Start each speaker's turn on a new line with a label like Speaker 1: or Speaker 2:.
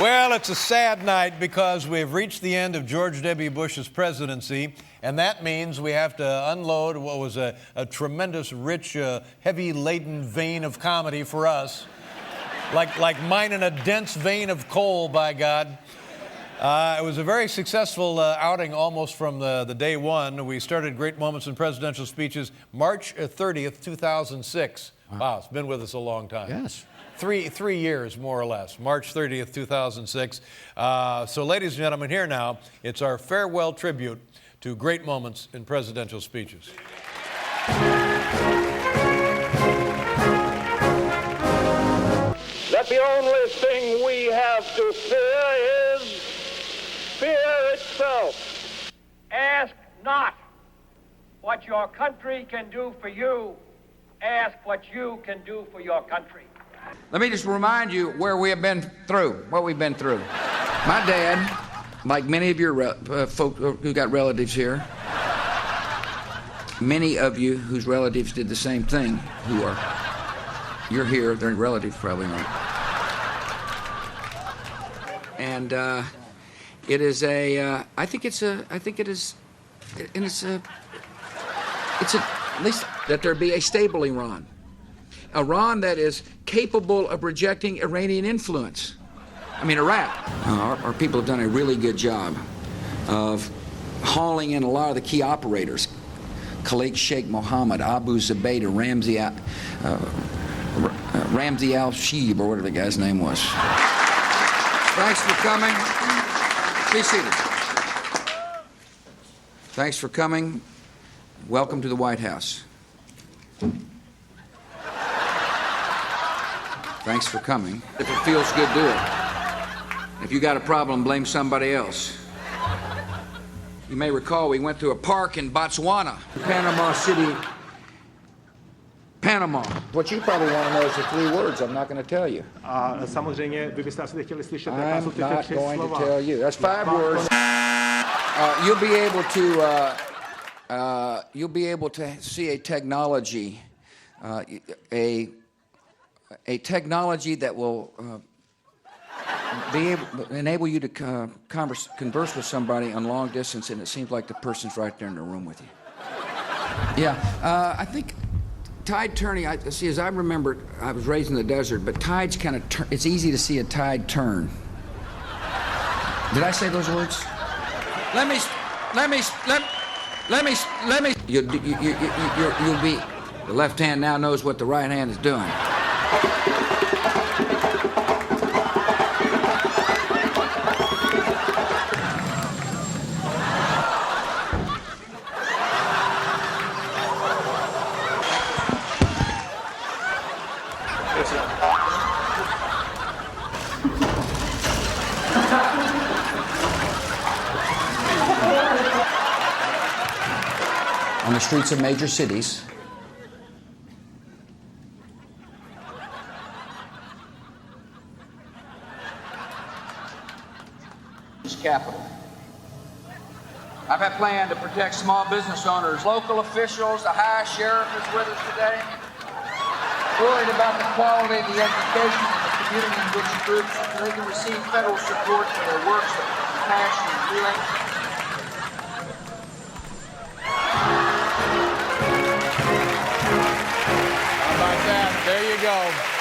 Speaker 1: Well, it's a sad night because we've reached the end of George W. Bush's presidency, and that means we have to unload what was a tremendous, rich, heavy-laden vein of comedy for us, like mining a dense vein of coal, by God. It was a very successful outing almost from the day one. We started Great Moments in Presidential Speeches March 30th, 2006. Wow, it's been with us a long time.
Speaker 2: Yes.
Speaker 1: Three years, more or less, March 30th, 2006. So, ladies and gentlemen, here now, it's our farewell tribute to Great Moments in Presidential Speeches.
Speaker 3: That the only thing we have to fear is fear itself.
Speaker 4: Ask not what your country can do for you. Ask what you can do for your country.
Speaker 2: Let me just remind you where we have been through, what we've been through. My dad, like many of your folk who got relatives here, many of you whose relatives did the same thing, you're here, their relatives probably aren't. And it is at least that there be a stable Iran. Iran that is capable of rejecting Iranian influence. Iraq. Our people have done a really good job of hauling in a lot of the key operators. Khalid Sheikh Mohammed, Abu Zubaydah, Ramzi al-Shib, or whatever the guy's name was. Thanks for coming. Be seated. Thanks for coming. Welcome to the White House. Thanks for coming. If it feels good, do it. If you got a problem, blame somebody else. You may recall we went to a park in Botswana, Panama City, Panama. What you probably want to know is the 3 words I'm not going to tell you.
Speaker 3: Samozřejmě, vy byste asi chtěli slyšet,
Speaker 2: jaká jsou ty 3 slova. I'm not going to tell you. That's 5 words. You'll be able to see a technology, a technology that will enable you to converse with somebody on long distance, and it seems like the person's right there in the room with you. Yeah, I think tide turning. As I remember, I was raised in the desert, but tides kind of it's easy to see a tide turn. Did I say those words? Let me. You'll be. The left hand now knows what the right hand is doing. On the streets of major cities, capital. I've had planned to protect small business owners, local officials. The high sheriff is with us today. Worried about the quality of the education and the community in which groups they can receive federal support for their works of compassion and healing.
Speaker 1: How about that? There you go.